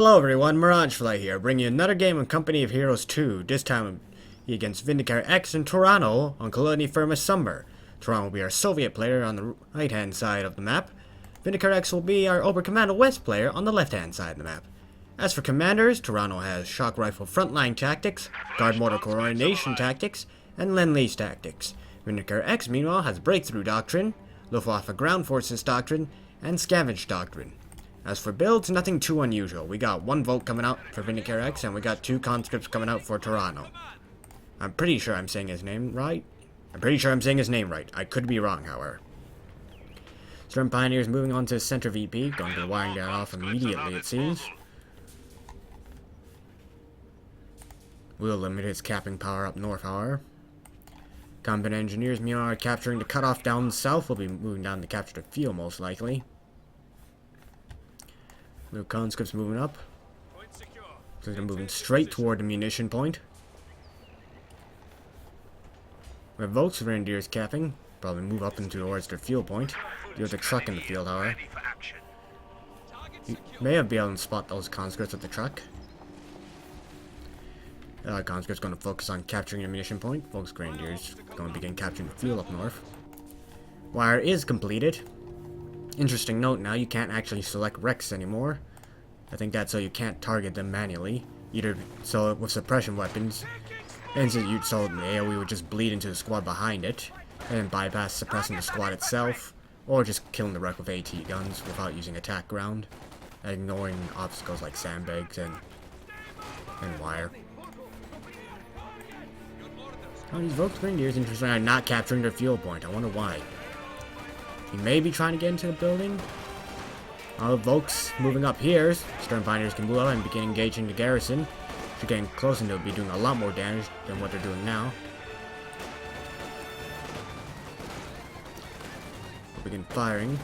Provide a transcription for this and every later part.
Hello everyone, MirageFly here, bringing you another game on Company of Heroes 2, this time against VindicareX in TORANO on Colony Firma Summer. TORANO will be our Soviet player on the right hand side of the map. VindicareX will be our Oberkommando West player on the left hand side of the map. As for commanders, TORANO has Shock Rifle Frontline Tactics, Guard Mortar Coordination Tactics, and Lend-Lease Tactics. VindicareX meanwhile has Breakthrough Doctrine, Luftwaffe Ground Forces Doctrine, and Scavenge Doctrine. As for builds, nothing too unusual. We got one Volt coming out for VindicareX, and we got two conscripts coming out for TORANO. I'm pretty sure I'm saying his name right. I could be wrong, however. Storm Pioneers moving on to Center VP, going to be wiring that off immediately, it seems. We'll limit his capping power up north, however. Combat Engineers, meanwhile, are capturing the cutoff down south. We'll be moving down to capture the field, most likely. The conscripts moving up. So they're moving straight toward the munition point. Where Volk's Reindeers capping. Probably move up into towards their field point. Deal with the truck in the field, however. You may have been able to spot those conscripts with the truck. Conscripts going to focus on capturing the munition point. Volk's Reindeers going to begin capturing the field up north. Wire is completed. Interesting note now, you can't actually select Rex anymore. I think that's so you can't target them manually. Either so with suppression weapons, and so the AoE would just bleed into the squad behind it, and then bypass suppressing the squad itself, or just killing the wreck with AT guns without using attack ground, ignoring obstacles like sandbags and wire. Oh, these Volk's Reindeers, interesting, are not capturing their fuel point. I wonder why. He may be trying to get into the building. Volk's moving up here. Storm Pioneers can move up and begin engaging the garrison. If you're getting close, and they'll be doing a lot more damage than what they're doing now. We'll begin firing.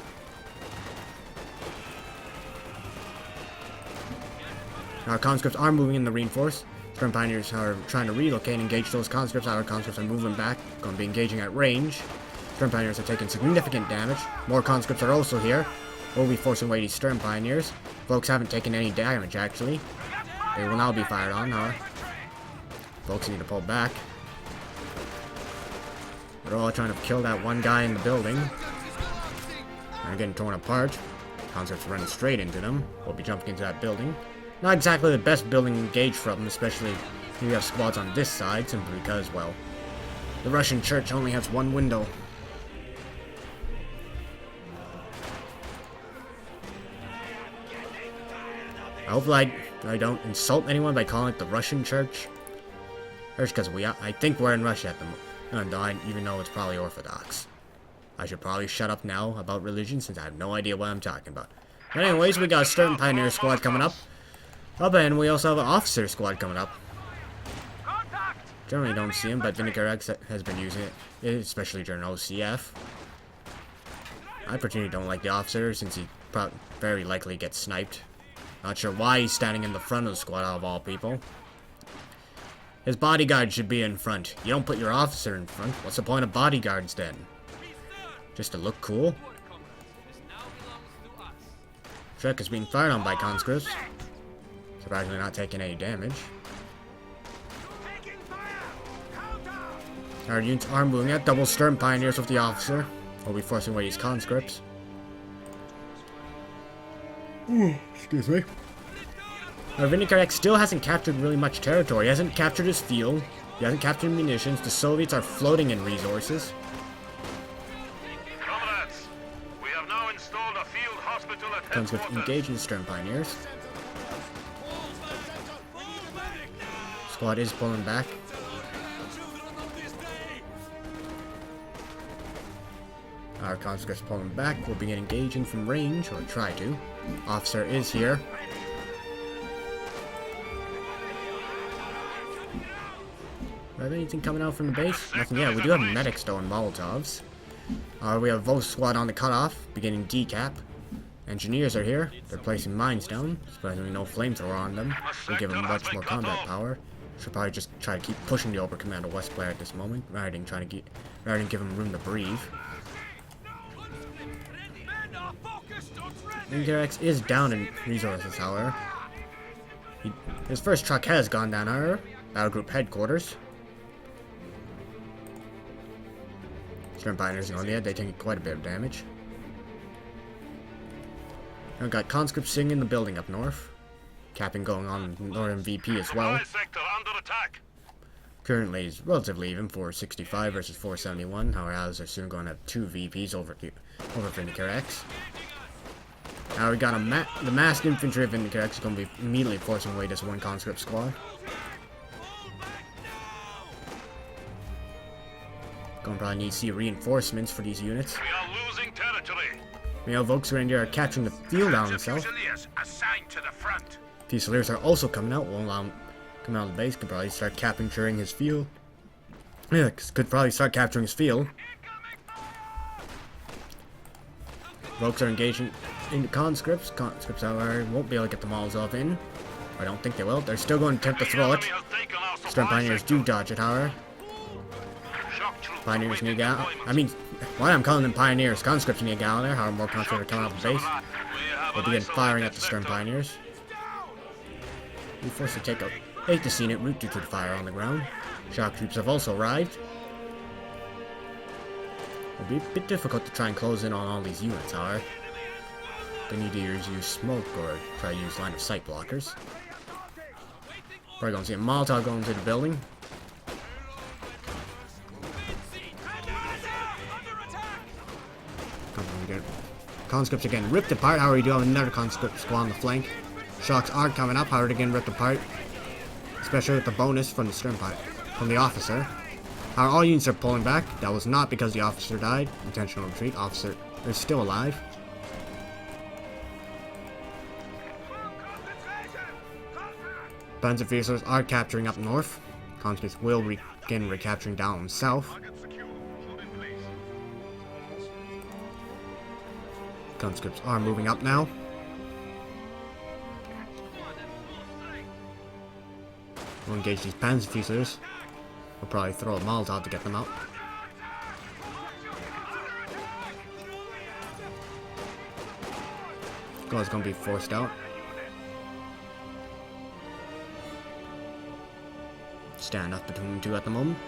Our conscripts are moving in the reinforce. Storm Pioneers are trying to relocate and engage those conscripts. Our conscripts are moving back, going to be engaging at range. Storm Pioneers are taking significant damage. More conscripts are also here. We'll be forcing away these Storm Pioneers. Folks haven't taken any damage, actually. They will now be fired on, however. Folks need to pull back. They're all trying to kill that one guy in the building. They're getting torn apart. Conscripts running straight into them. We'll be jumping into that building. Not exactly the best building to engage from, especially if you have squads on this side, simply because, well, the Russian church only has one window. I hope I don't insult anyone by calling it the Russian church. First, because I think we're in Russia at the moment, even though it's probably Orthodox. I should probably shut up now about religion, since I have no idea what I'm talking about. But anyways, we got a Storm Pioneer squad coming up. And we also have an officer squad coming up. Generally don't see him, but VindicareX has been using it, especially during OCF. I particularly don't like the officer, since he very likely gets sniped. Not sure why he's standing in the front of the squad out of all people. His bodyguard should be in front. You don't put your officer in front. What's the point of bodyguards then? Just to look cool? Truck is being fired on by conscripts. Surprisingly not taking any damage. Our units are moving at double Storm Pioneers with the officer. We'll be forcing away these conscripts. Excuse me. Our VindicareX still hasn't captured really much territory. He hasn't captured his field. He hasn't captured munitions. The Soviets are floating in resources. Comrades, we have now installed a field hospital at Conscripts engage in the Storm Pioneers. Squad is pulling back. Our conscripts pulling back. We'll begin engaging from range, or try to. Officer is here. Do we have anything coming out from the base? Nothing yet. We do have medics though and Molotovs. We have Volk squad on the cutoff, beginning decap. Engineers are here. They're placing mines down. Surprisingly no flamethrower on them. We give them much more combat power. Should probably just try to keep pushing the Oberkommando West player at this moment, rather than give him room to breathe. VindicareX is down in resources, however. His first truck has gone down our battle group headquarters. Stern Pioneers on the edge, they take quite a bit of damage. I've got conscripts sitting in the building up north. Capping going on in northern VP as well. Sector under attack. Currently is relatively even, 465 versus 471. Our allies are soon going to have 2 VPs over VindicareX. Now we got the masked infantry of VindicareX is going to be immediately forcing away this one conscript squad. Going to probably need to see reinforcements for these units. We are losing territory. Meanwhile, Volkswagen are capturing the field down south. Fusiliers assigned to the front. Fusiliers are also coming out. Won't allow him to come out of the base. Could probably start capturing his field. Yeah, could probably start capturing his field. Volks are engaging into conscripts. Conscripts, however, won't be able to get the Molotov in. I don't think they will. They're still going to attempt to throw it. Stern Pioneers do dodge it, however. Pioneers need to get out. I mean, why I'm calling them Pioneers. Conscripts need to get out there. However, more conscripts are coming off the base. We'll begin firing at the Stern Pioneers. We're forced to take a 8 to scenic route due to the fire on the ground. Shock troops have also arrived. It'll be a bit difficult to try and close in on all these units, however. They need to either use smoke or try to use line of sight blockers. Probably gonna see a Molotov going to the building. Conscripts again ripped apart. However, we do have another conscript squad on the flank. Shocks are coming up. However, again ripped apart. Especially with the bonus from the stern pipe from the officer. All units are pulling back. That was not because the officer died. Intentional retreat. Officer is still alive. Panzerfusiliers are capturing up north. Conscripts will begin recapturing down south. Conscripts are moving up now. We'll engage these Panzerfusiliers. We'll probably throw a Molotov to get them out. Squad's gonna be forced out. Stand up between the two at the moment.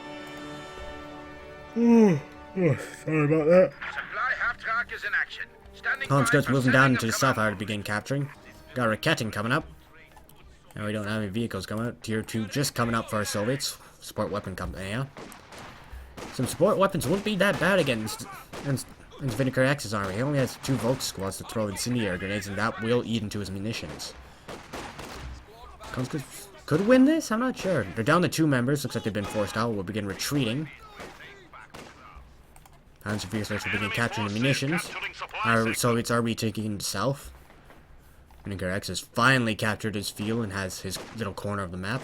Sorry about that. Supply half-track is in action. Conscripts moving down into the south area to begin capturing. Got a Raketting coming up. And we don't have any vehicles coming up. Tier 2 just coming up for our Soviets. Support weapon company, yeah. Some support weapons wouldn't be that bad against VindicareX's army. He only has 2 Volk squads to throw incendiary grenades, and that will eat into his munitions. Conscripts could win this? I'm not sure. They're down to 2 members. Looks like they've been forced out. We'll begin retreating. Panzerfusiliers will begin capturing the munitions. Our Soviets are retaking the south. VindicareX has finally captured his field and has his little corner of the map.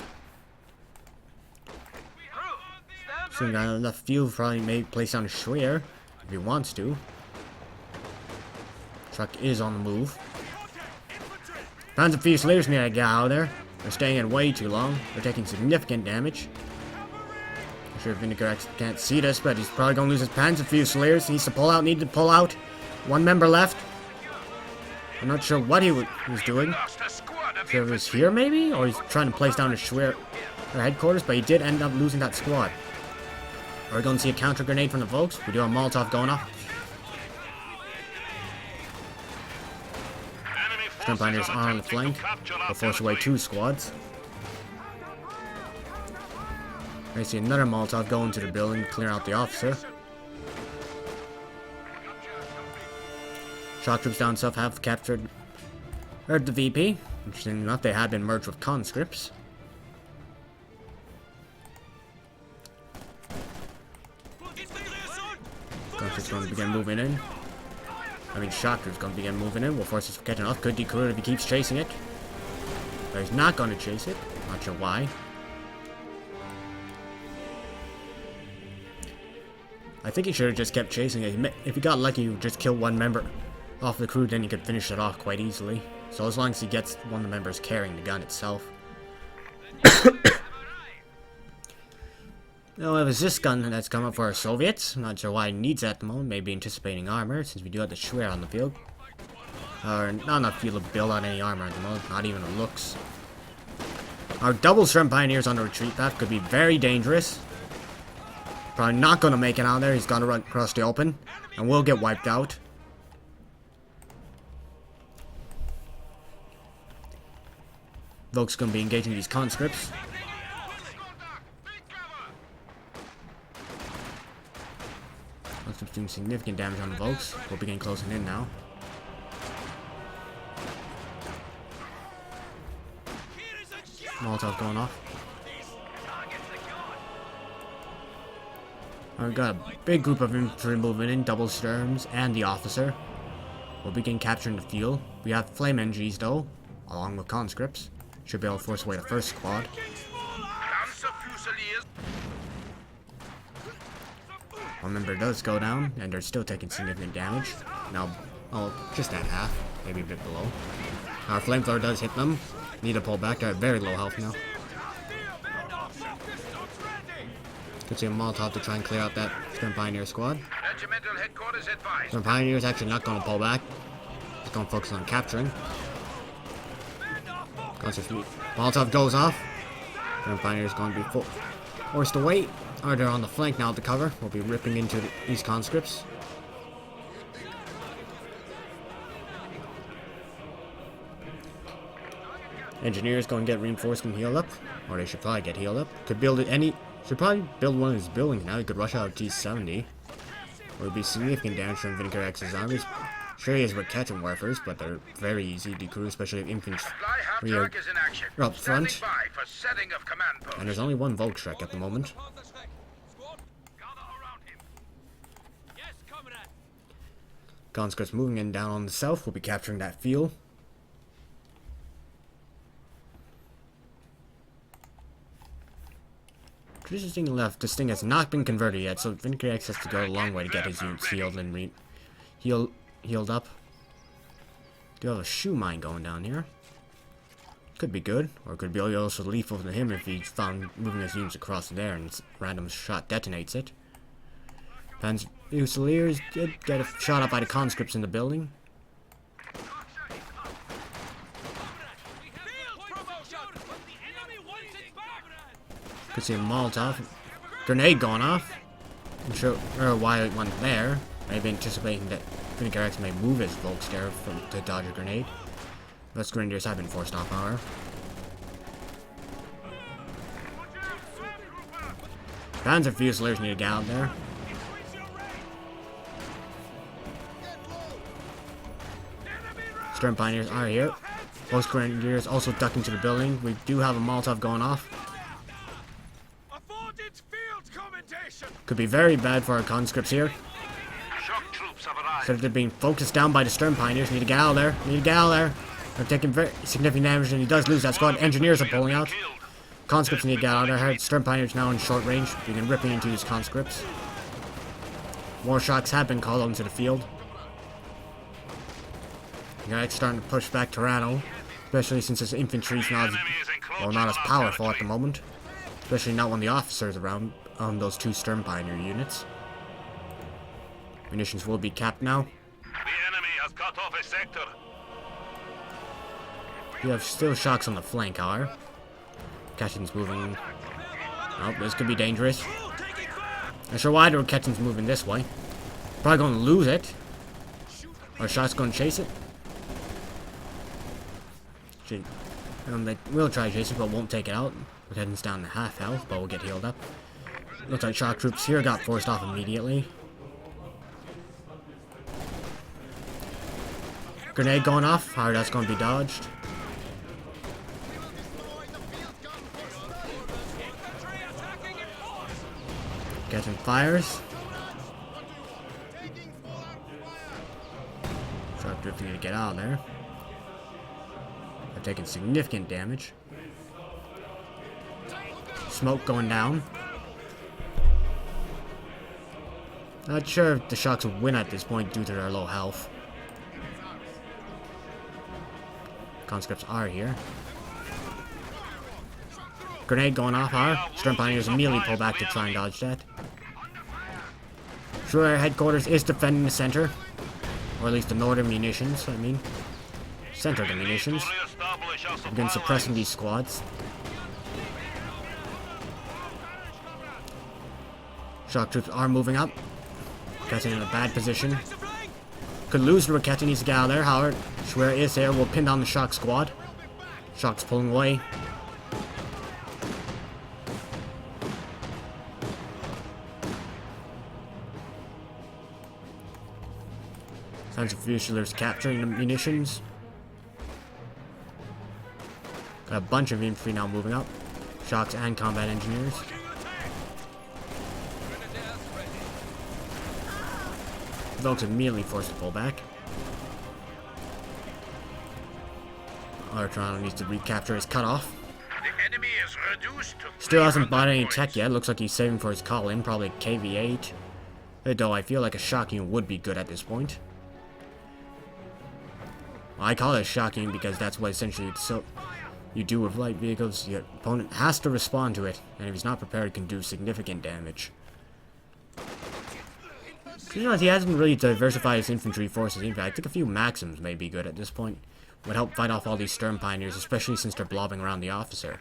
Soon got enough fuel for probably may place down a Schwer if he wants to. Truck is on the move. Panzerfusiliers need to get out of there. They're staying in way too long. They're taking significant damage. I'm sure VindicareX can't see this, but he's probably going to lose his Panzerfusiliers. He needs to pull out, need to pull out. 1 member left. I'm not sure what he was doing. If it was here, maybe? Or he's trying to place down his Schwer headquarters, but he did end up losing that squad. Are we going to see a counter grenade from the Volks? We do have a Molotov going off. Stern Pioneers are on the flank. They'll force away 2 squads. I see another Molotov going to the building, clear out the officer. Shock troops down south have captured the VP. Interesting enough, they had been merged with conscripts. Conscripts going to begin moving in. I mean, shock troops going to begin moving in. Will force us to catch enough. Could decoy it if he keeps chasing it. But he's not going to chase it. Not sure why. I think he should have just kept chasing it. If he got lucky, he would just kill 1 member off the crew, then he could finish it off quite easily. So as long as he gets one of the members carrying the gun itself. Now, if it's this gun that's come up for our Soviets, I'm not sure why he needs that at the moment. Maybe anticipating armor, since we do have the Schwer on the field. Or not enough fuel to build out any armor at the moment, not even the looks. Our double Stern Pioneers on the retreat path could be very dangerous. Probably not going to make it out there. He's going to run across the open. And we'll get wiped out. Volk's going to be engaging these conscripts. Conscripts doing significant damage on the Volks. We'll begin closing in now. Molotov going off. We've got a big group of infantry moving in, double Sturms and the officer. We'll begin capturing the field. We have flame NGs though, along with conscripts. Should be able to force away the first squad. One member does go down, and they're still taking significant damage. Now, oh, just at half, maybe a bit below. Our flamethrower does hit them. Need to pull back. They're at very low health now. Could see a Molotov to try and clear out that Stern Pioneer squad. Stern Pioneer is actually not going to pull back. He's going to focus on capturing. Molotov goes off. Stern Pioneer is going to be forced to wait. Or they're on the flank now to cover. We'll be ripping into these conscripts. Engineers going to get reinforced and healed up. Or they should probably get healed up. Should probably build one of his buildings now. He could rush out T70. It would be significant damage from VindicareX's armies. Sure, he is with catching warfers, but they're very easy to crew, especially if infantry are up front. And there's only one Volkschreck at the moment. Conscripts moving in down on the south. We'll be capturing that field. This thing left. This thing has not been converted yet, so VindicareX has to go a long way to get his units healed and healed up. Do have a shoe mine going down here. Could be good, or it could be also lethal to him if he's found moving his units across there and random shot detonates it. Panzer Fusiliers did get a shot up by the conscripts in the building. Could see a Molotov. Grenade going off. I'm sure why it went there. Maybe anticipating that VindicareX may move his Volks there to dodge a grenade. Those Grenadiers have been forced off power. Panzer Fusiliers need to get out there. Stern Pioneers are here. Most Grenadiers also ducked into the building. We do have a Molotov going off. Could be very bad for our conscripts here. So they're being focused down by the Stern Pioneers. Need to get out of there. Need to get out of there. They're taking very significant damage, and he does lose that squad. Engineers are pulling out. Conscripts need to get out of there. Stern Pioneers now in short range. We can ripping into these conscripts. War shocks have been called onto the field. VindicareX starting to push back TORANO, especially since his infantry is not as powerful at the moment. Especially not when the officers around on those two Stern Pioneer units. Munitions will be capped now. The enemy has cut off a sector. You have still shocks on the flank, however. Ketchin's moving. Oh, this could be dangerous. Not sure why the Ketchin's moving this way. Probably going to lose it. Our shot's going to chase it. They will try to chase it, but won't take it out. Ketchin's down to half health, but we'll get healed up. Looks like shock troops here got forced off immediately. Grenade going off. How that's going to be dodged. Getting fires. Sharp drifting to get out of there. They're taking significant damage. Smoke going down. Not sure if the shocks will win at this point due to their low health. Conscripts are here. Grenade going off, Stern Pioneers immediately pull back to try and dodge that. Sure, headquarters is defending the center. Or at least the northern munitions, Center of the munitions. Again, suppressing these squads. Shock troops are moving up. Getting in a bad position. Could lose to Raquette, needs to get out of there. Howard, Schwer is there. Will pin down the Shock squad. Shock's pulling away. Centrifugers capturing the munitions. Got a bunch of infantry now moving up. Shocks and combat engineers. Volks immediately forced to pull back. TORANO needs to recapture his cutoff. The enemy is reduced to Still hasn't bought any tech yet. Looks like he's saving for his call-in. Probably KV-8. Though I feel like a shock unit would be good at this point. Well, I call it a shock unit because that's what essentially you do with light vehicles. Your opponent has to respond to it, and if he's not prepared, it can do significant damage. You know, he hasn't really diversified his infantry forces. In fact, I think a few Maxims may be good at this point. Would help fight off all these Stern Pioneers, especially since they're blobbing around the officer.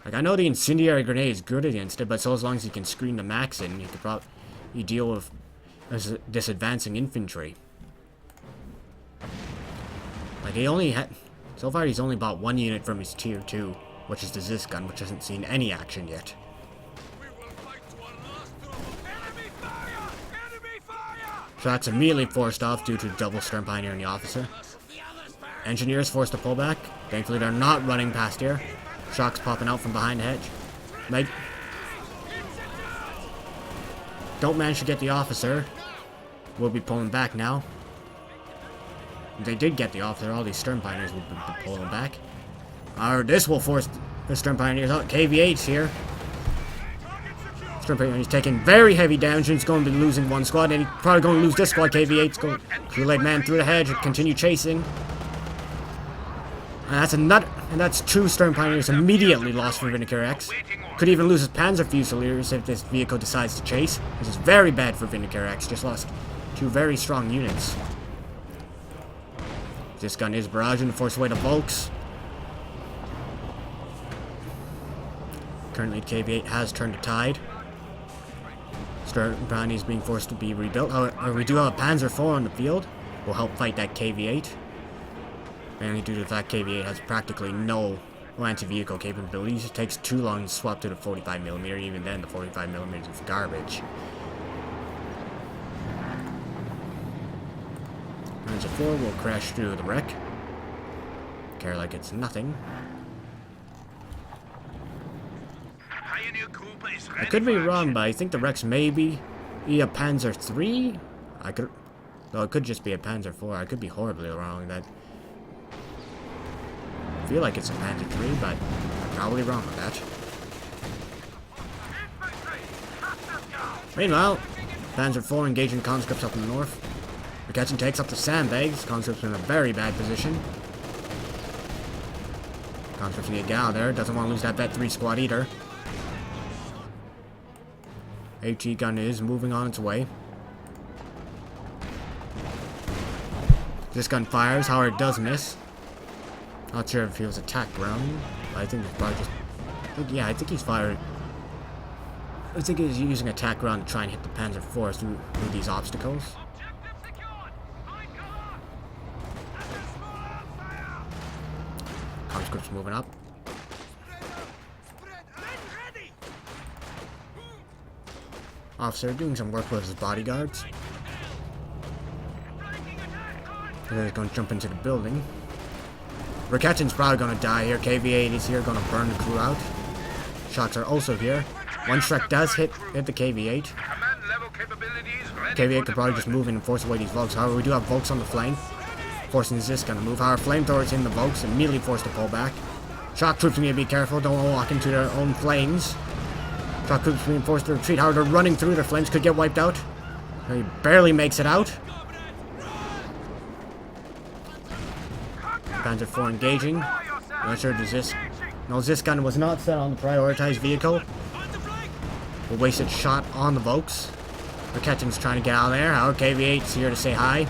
Like, I know the incendiary grenade is good against it, but so as long as you can screen the Maxim, you could probably deal with this advancing infantry. Like, he only had... So far, he's only bought one unit from his Tier 2, which is the Zis gun, which hasn't seen any action yet. Shock's immediately forced off due to double Stern Pioneer in the officer. Engineers forced to pull back. Thankfully, they're not running past here. Shock's popping out from behind the hedge. Don't manage to get the officer. We'll be pulling back now. If they did get the officer, all these Stern Pioneers will be pulling back. This will force the Stern Pioneers out. KV-8's here. Stern Pioneer's taking very heavy damage and he's going to be losing one squad. And he's probably going to lose this squad. KV-8's going to lead man through the hedge and continue chasing. And that's two Stern Pioneers immediately lost for VindicareX. Could even lose his Panzer Fusiliers if this vehicle decides to chase. This is very bad for VindicareX. Just lost two very strong units. This gun is barraging to force away the Volks. Currently, KV-8 has turned the tide. Stern Pioneers being forced to be rebuilt. However, we do have a Panzer IV on the field. Will help fight that KV-8. Mainly due to the fact KV-8 has practically no anti-vehicle capabilities. It takes too long to swap to the 45mm. Even then, the 45mm is garbage. Panzer IV will crash through the wreck. Care like it's nothing. I could be wrong, but I think the wrecks may be a Panzer III. Though it could just be a Panzer IV. I could be horribly wrong. I feel like it's a Panzer III, but I'm probably wrong with that. Meanwhile, Panzer IV engaging conscripts up in the north. McKetchin takes up the sandbags. Conscripts are in a very bad position. Conscripts need to get out of there. Doesn't want to lose that Vet 3 squad either. HE gun is moving on its way. This gun fires. However, it does miss. Not sure if he was attack ground. I think it's probably just... Yeah, I think he's firing. I think he's using attack ground to try and hit the Panzer IV through these obstacles. Conscripts moving up. Officer doing some work with his bodyguards. And then he's going to jump into the building. Raketchin's probably going to die here. KV-8 is here, going to burn the crew out. Shots are also here. One Shrek does hit the KV-8. KV-8 could probably just move in and force away these Volks. However, we do have Volks on the flank, forcing Zis gun to move. However, flamethrowers in the Volks, immediately forced to pull back. Shock troops need to be careful, don't walk into their own flames. Shock troops being forced to retreat. However, they're running through, their flames could get wiped out. He barely makes it out. Panzer IV engaging. Not sure does this. No, this gun was not set on the prioritized vehicle. A wasted shot on the Volks. Raketchin's trying to get out of there. Our KV-8's here to say hi.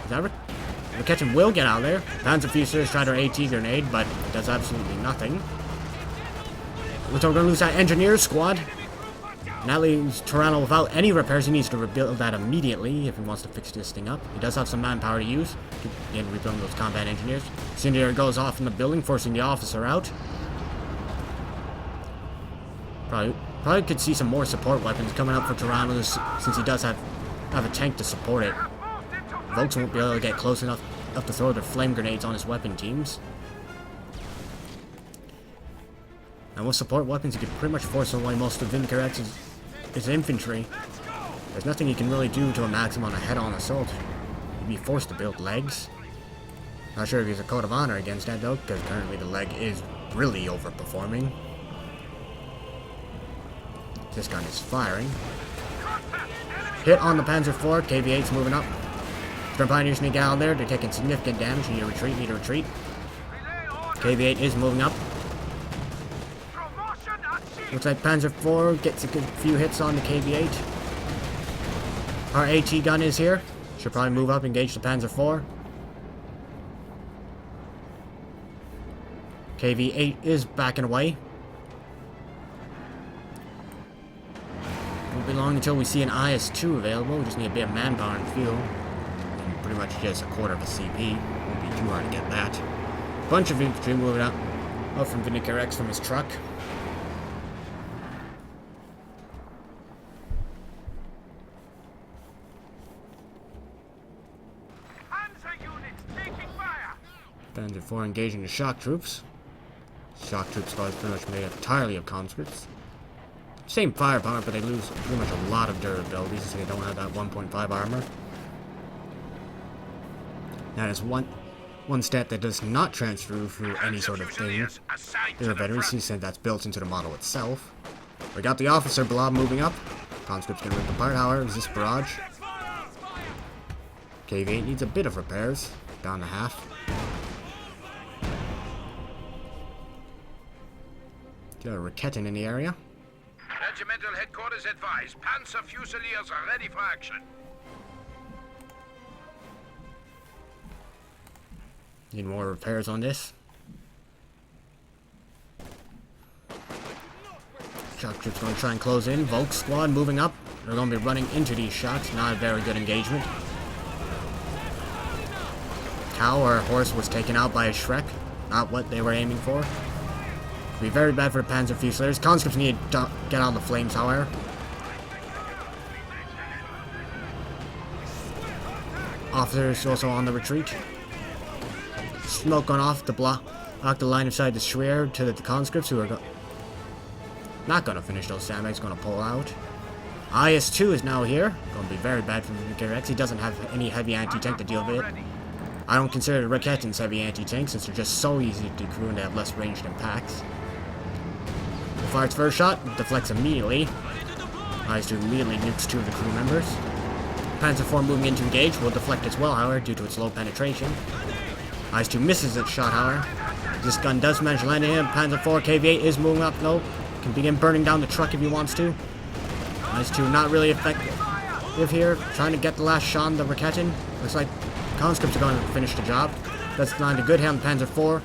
Raketchin will get out of there. Panzer Fusiliers tried our AT grenade, but it does absolutely nothing. Looks like we're gonna lose that engineer squad. And that leaves TORANO without any repairs. He needs to rebuild that immediately if he wants to fix this thing up. He does have some manpower to use. Again, rebuilding those combat engineers. Incendiary goes off in the building, forcing the officer out. Probably could see some more support weapons coming up for TORANO since he does have a tank to support it. Volks won't be able to get close enough to throw their flame grenades on his weapon teams. And with support weapons, he could pretty much force away most of VindicareX's infantry. There's nothing he can really do to max him on a head-on assault. He'd be forced to build legs. Not sure if he's a code of honor against that though, because currently the leg is really overperforming. This gun is firing. Hit on the Panzer IV. KV-8's moving up. Strong Pioneers need to get out of there. They're taking significant damage. Need to retreat. KV-8 is moving up. Looks like Panzer IV gets a good few hits on the KV-8. Our AT gun is here. Should probably move up, engage the Panzer IV. KV-8 is backing away. Won't be long until we see an IS-2 available. We just need a bit of manpower and fuel. And pretty much just a quarter of a CP. Won't be too hard to get that. Bunch of infantry moving up from VindicareX from his truck. Panzer IV engaging the shock troops. Shock troop squad is pretty much made up entirely of conscripts. Same firepower, but they lose pretty much a lot of durability since they don't have that 1.5 armor. That is one stat that does not transfer through any sort of thing. Their veterancy, since that's built into the model itself. We got the officer blob moving up. Conscripts can rip apart, however, resist barrage. KV-8 needs a bit of repairs. Down to half. Got a Raketin in the area. Regimental headquarters advise. Panzer Fusiliers are ready for action. Need more repairs on this. Shock troops going to try and close in. Volk squad moving up. They're going to be running into these shots. Not a very good engagement. Cow or horse was taken out by a Shrek. Not what they were aiming for. Could be very bad for the Panzer Fusiliers. Conscripts need to get out of the flames, however. Officers also on the retreat. Smoke going off to block the line of sight to Schwer to the conscripts who are not going to finish those sandbags, going to pull out. IS-2 is now here. Going to be very bad for VindicareX. He doesn't have any heavy anti-tank to deal with it. I don't consider the Raketins heavy anti-tank since they're just so easy to decrew and they have less range than packs. Will fire its first shot, deflects immediately. IS-2 immediately nukes two of the crew members. Panzer IV moving in to engage will deflect as well, however, due to its low penetration. IS-2 misses its shot, however. This gun does manage to land in him. Panzer IV KV-8 is moving up, though. Can begin burning down the truck if he wants to. IS-2 not really effective here. Trying to get the last shot on the Raketin. Looks like conscripts are going to finish the job. That's land a good hit on Panzer IV.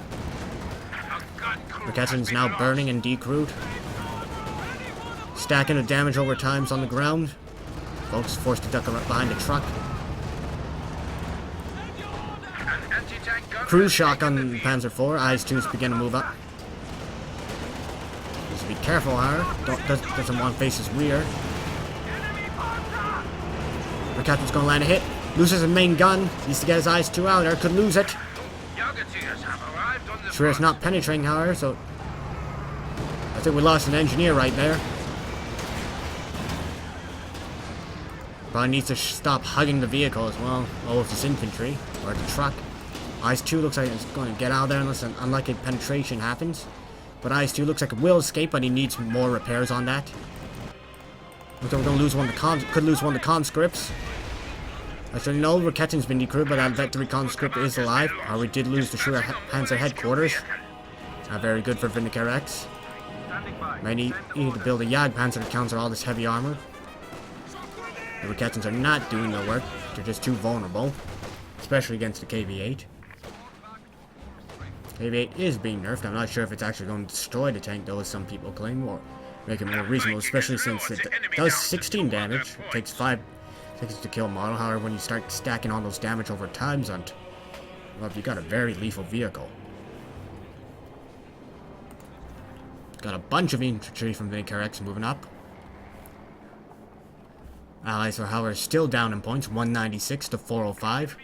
Raketin's now burning and decrewed. Stacking the damage over times on the ground. Folks forced to duck behind the truck. Cruise shock on Panzer IV. IS-2's begin to move up. Needs to be careful, however. Doesn't want to face his rear. Raketin's going to land a hit. Loses his main gun. Needs to get his IS-2 out there. Could lose it. Schwer's not penetrating, however, so I think we lost an engineer right there. Probably needs to stop hugging the vehicle as well. Oh, if it's infantry or the truck. IS-2 looks like it's going to get out there unless an unlucky penetration happens. But IS-2 looks like it will escape, but he needs more repairs on that. Looks like we're going to lose one of the could lose one of the conscripts. Actually, no, Raketin's been decrewed, but that Vet 3 conscript is alive. We did lose the Schwer Panzer headquarters. Not very good for VindicareX. May need to build a Jag Panzer to counter all this heavy armor. The Raketins are not doing their work. They're just too vulnerable. Especially against the KV-8. KV-8 is being nerfed. I'm not sure if it's actually going to destroy the tank, though, as some people claim, or make it more reasonable, especially since it does 16 damage. It takes 5 seconds to kill a model. However, when you start stacking all those damage over times on, well, you got a very lethal vehicle. Got a bunch of infantry from VindicareX moving up. Allies are, however, still down in points, 196 to 405.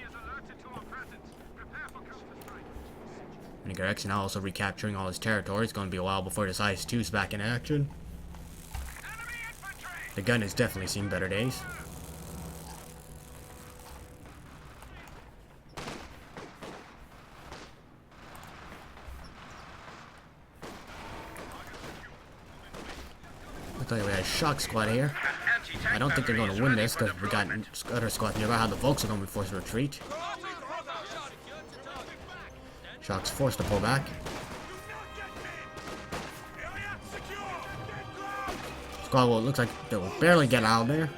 VindicareX now also recapturing all his territory. It's going to be a while before this IS-2 is back in action. The gun has definitely seen better days. I'll tell you, we had a shock squad here. I don't think they're going to win this because we got other squads nearby. How the Volks are going to be forced to retreat. Shock's forced to pull back. Squad, well, it looks like they will barely get out of there.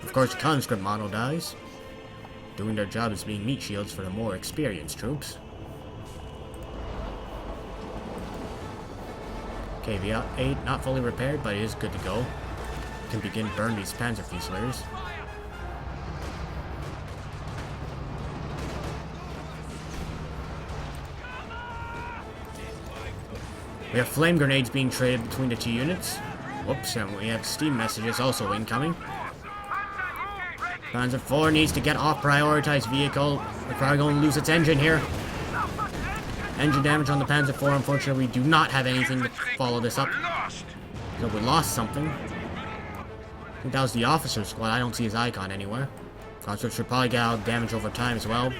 Of course, the conscript model dies. Doing their job as being meat shields for the more experienced troops. KV-8 not fully repaired, but it is good to go. Can begin to burn these Panzer Fusiliers. We have flame grenades being traded between the two units. Whoops, and we have steam messages also incoming. Panzer IV needs to get off prioritized vehicle. We're probably going to lose its engine here. Engine damage on the Panzer IV. Unfortunately, we do not have anything to follow this up. So we lost something. I think that was the officer squad. I don't see his icon anywhere. Conscript should probably get out damage over time as well.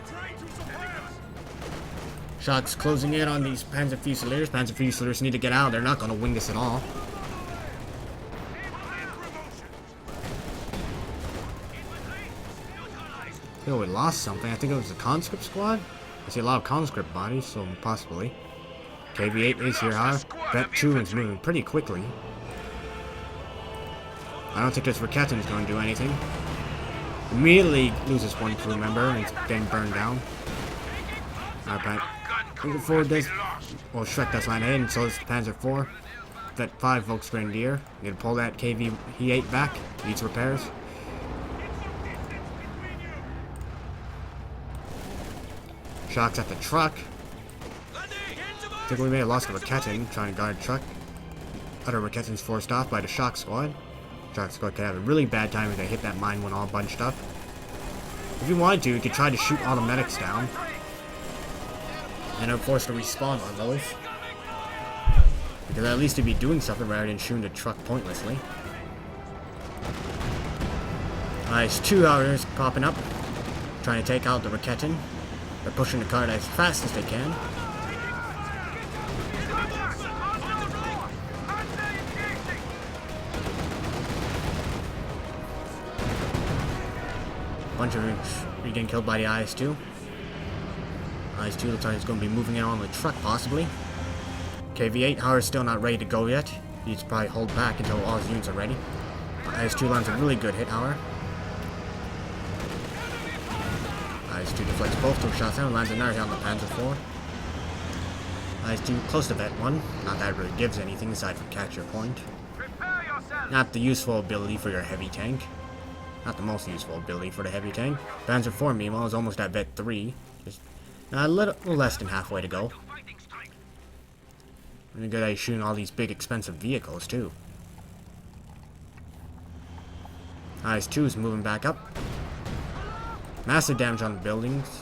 Shots closing in on these Panzer Fusiliers. Panzer Fusiliers need to get out. They're not going to win this at all. I think we lost something. I think it was the conscript squad. I see a lot of conscript bodies, so possibly. KV-8 is here, huh? Bet 2 is moving pretty quickly. I don't think this Raketin is going to do anything. Immediately loses one crew member and it's getting burned down. Alright, Panzer 4 does. Well, Shrek does line ahead, and so does Panzer 4. Vet 5 Volksgrenadier. Need to pull that KV-8 back. Needs repairs. Shots at the truck. I think we may have lost a Raketin trying to guard the truck. Other Raketins forced off by the shock squad. Shock squad could have a really bad time if they hit that mine when all bunched up. If you wanted to, you could try to shoot all the medics down. And I'm forced to respawn on those. Because at least you'd be doing something rather than shooting the truck pointlessly. Nice, 2 hours popping up. Trying to take out the Raketin. They're pushing the cart as fast as they can. Bunch of are getting killed by the IS-2. IS-2 looks like it's going to be moving in on the truck, possibly. KV-8, however, is still not ready to go yet. He needs to probably hold back until all his units are ready. IS-2 lands a really good hit, however. IS-2 deflects both those shots and lands another hit on the Panzer IV. IS-2 close to Vet 1. Not that it really gives anything aside from capture point. Not the useful ability for your heavy tank. Not the most useful ability for the heavy tank. Panzer IV, meanwhile, is almost at Vet 3. Just a little less than halfway to go. Really good at shooting all these big expensive vehicles, too. IS-2 is moving back up. Massive damage on the buildings.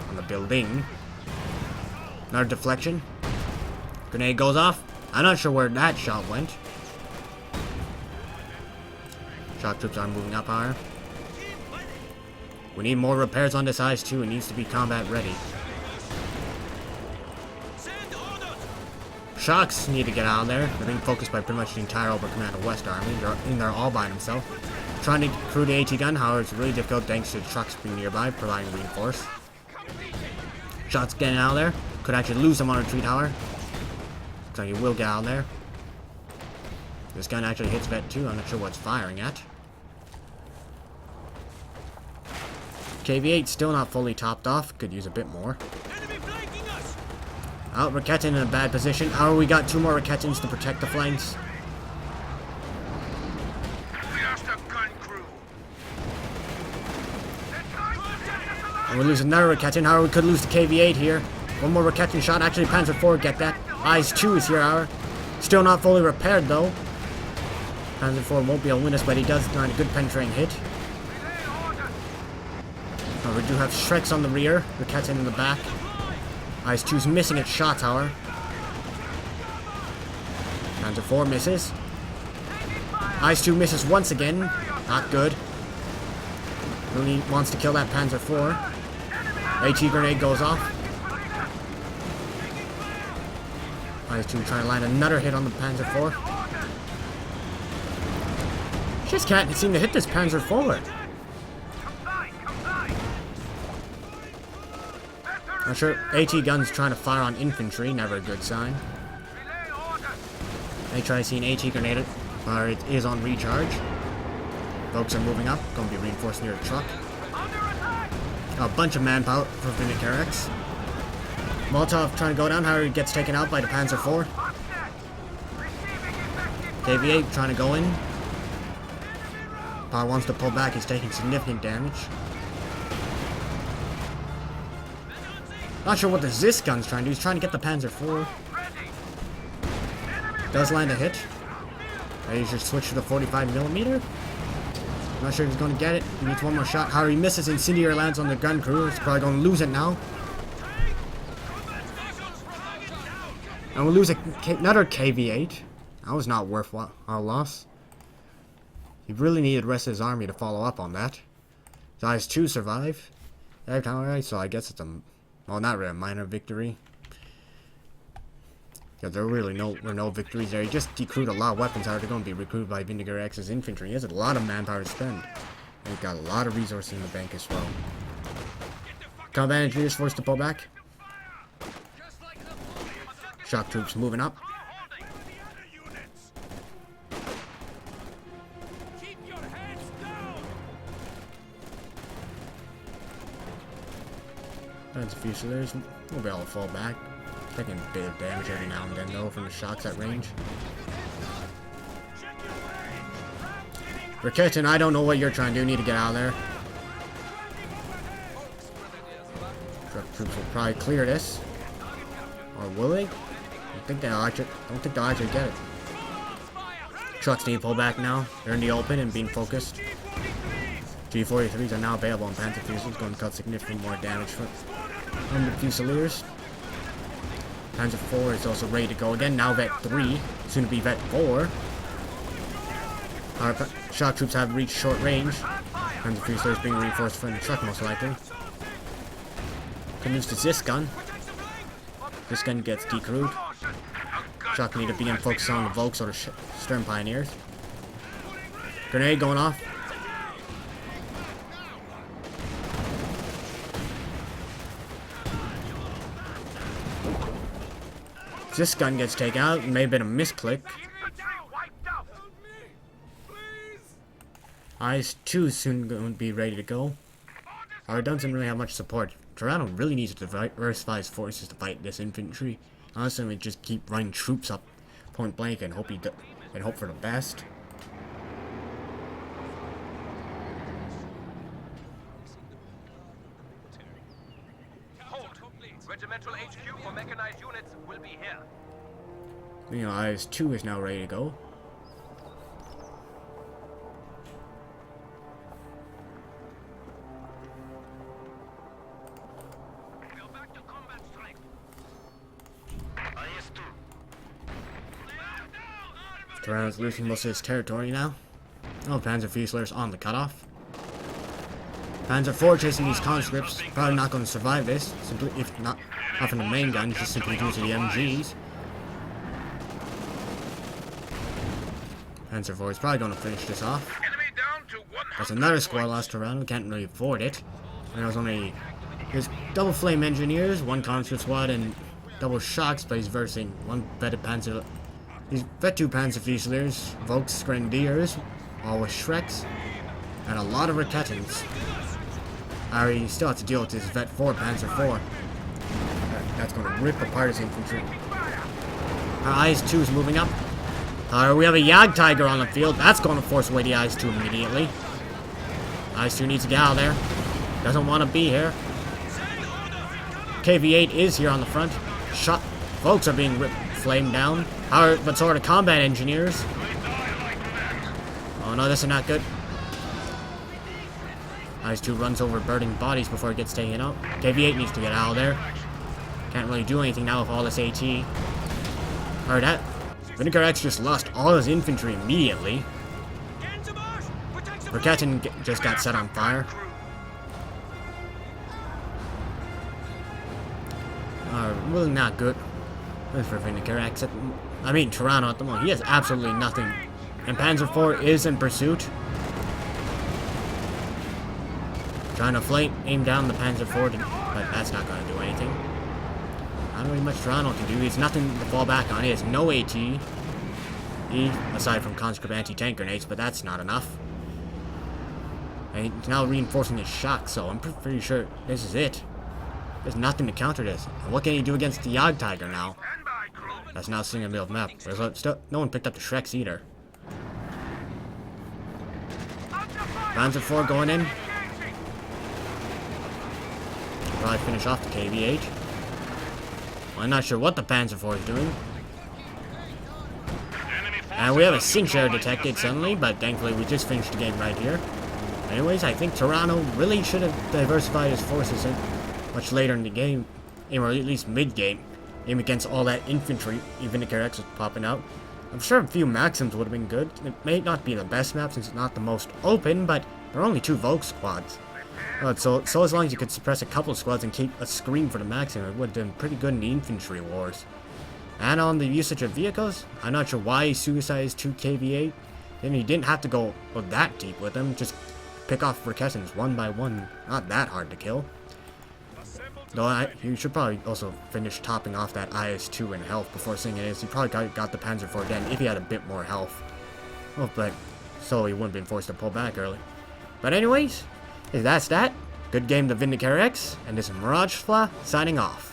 On the building. Another deflection. Grenade goes off. I'm not sure where that shot went. Shock troops are moving up higher. We need more repairs on this IS-2. It needs to be combat ready. Shocks need to get out of there. They're being focused by pretty much the entire Oberkommando West Army. They're in there all by themselves. Trying to crew the AT gun, however, it's really difficult thanks to the trucks being nearby, providing reinforce. Shots getting out of there. Could actually lose them on retreat, however. So you will get out of there. This gun actually hits Vet 2. I'm not sure what it's firing at. KV-8 still not fully topped off. Could use a bit more. Oh, Raketen in a bad position. Oh, we got 2 more Raketens to protect the flanks. We lost a gun crew. And we lose another Raketen. However, we could lose the KV-8 here. 1 more Raketen shot. Actually, Panzer IV get that. IS-2 is here, however. Still not fully repaired, though. Panzer IV won't be able to win us, but he does land a good penetrating hit. Oh, we do have Shreks on the rear. Raketen in the back. IS-2's missing its shot tower. Panzer IV misses. IS-2 misses once again. Not good. Really wants to kill that Panzer IV. AT grenade goes off. IS-2 trying to land another hit on the Panzer IV. Just can't seem to hit this Panzer IV. I'm sure AT guns trying to fire on infantry, never a good sign. They try to see an AT grenade, but it is on recharge. Folks are moving up, going to be reinforced near the truck. A bunch of manpower for VindicareX. Molotov trying to go down, however he gets taken out by the Panzer IV. KV-8 trying to go in. Power wants to pull back, he's taking significant damage. Not sure what the Zis gun's trying to do, he's trying to get the Panzer IV. Does land a hit. He should switch to the 45mm. Not sure if he's going to get it. He needs 1 more shot. However, he misses. Incendiary lands on the gun crew. He's probably going to lose it now. And we'll lose another KV-8. That was not worth our loss. He really needed the rest of his army to follow up on that. His IS-2 survive. Alright, so I guess it's a... well, not really a minor victory. Yeah, there really were no victories there. He just decrewed a lot of weapons. However, they're going to be recruited by VindicareX's infantry. He has a lot of manpower to spend. And he's got a lot of resources in the bank as well. Combat engineers forced to pull back. Shock troops moving up. There's a few Fusiliers. We'll be able to fall back. Taking a bit of damage every now and then, though, from the shots at range. Raketen, I don't know what you're trying to do. You need to get out of there. Truck troops will probably clear this. Or will they? I don't think they'll actually get it. Trucks need to pull back now. They're in the open and being focused. G43s are now available on Panzer Fusiliers, going to cut significantly more damage from the Fusiliers. Panzer IV is also ready to go again. Now Vet 3, soon to be Vet 4. Our shock troops have reached short range. Panzer Fusiliers being reinforced from the truck, most likely. Can use the Zis gun. This gun gets decrewed. Shock need to begin focusing on the Volks or the Stern Pioneers. Grenade going off. This gun gets taken out. It may have been a misclick. IS-2 soon going to be ready to go. Our doesn't really have much support. TORANO really needs to diversify his forces to fight this infantry. Honestly, we just keep running troops up point blank and hope for the best. Regimental HQ for mechanized units will be here. You know, IS-2 is now ready to go. We're back to combat strike. IS-2. TORANO's losing most of his territory now. Oh, Panzer Fusiliers on the cutoff. Panzer IV chasing these conscripts, probably not going to survive this, simply if not from the main guns, just simply due to the MGs. Panzer IV is probably going to finish this off. Enemy down to 100. There's another squad lost around, we can't really afford it. And there's double flame engineers, 1 conscript squad, and double shocks, but he's versing 1 vetted Panzer. He's vet 2 Panzer Fusiliers, Volks Grenadiers, all with Shreks, and a lot of Raketens. He still has to deal with his Vet 4 Panzer IV. That's going to rip apart his infantry. Our IS-2 is moving up. We have a Yag Tiger on the field. That's going to force away the IS-2 immediately. IS-2 needs to get out of there. Doesn't want to be here. KV-8 is here on the front. Shot. Folks are being flamed down. But so are the combat engineers. Oh no, this is not good. IS-2 runs over burning bodies before it gets taken out. KV-8 needs to get out of there. Can't really do anything now with all this AT. Alright, that VindicareX just lost all his infantry immediately. Raketin just got set on fire. Really not good. That's for VindicareX. I mean, TORANO at the moment. He has absolutely nothing. And Panzer IV is in pursuit. Trying to aim down the Panzer IV, but that's not going to do anything. Not really much TORANO can do. He has nothing to fall back on. He has no AT. Aside from conscript anti-tank grenades, but that's not enough. And he's now reinforcing his shock, so I'm pretty sure this is it. There's nothing to counter this. And what can he do against the Yag Tiger now? That's now sitting in the middle of the map. No one picked up the Shreks either. Panzer IV going in. Probably finish off the KV-8. Well, I'm not sure what the Panzer IV is doing. And we have a cinch air detected suddenly, but thankfully we just finished the game right here. Anyways, I think TORANO really should have diversified his forces much later in the game, or at least mid-game, aim against all that infantry. Even VindicareX was popping out. I'm sure a few Maxims would have been good. It may not be the best map since it's not the most open, but there are only 2 Vogue squads. So as long as you could suppress a couple squads and keep a screen for the Maxim, it would have been pretty good in the infantry wars. And on the usage of vehicles, I'm not sure why he suicided 2 KV-8. Then he didn't have to go that deep with them, just pick off Raketins one by one. Not that hard to kill. Though you should probably also finish topping off that IS-2 in health before seeing it is. He probably got the Panzer IV again if he had a bit more health. Oh, but so he wouldn't have been forced to pull back early. But anyways, that's that. Good game to VindicareX, and this is Mirage Fla signing off.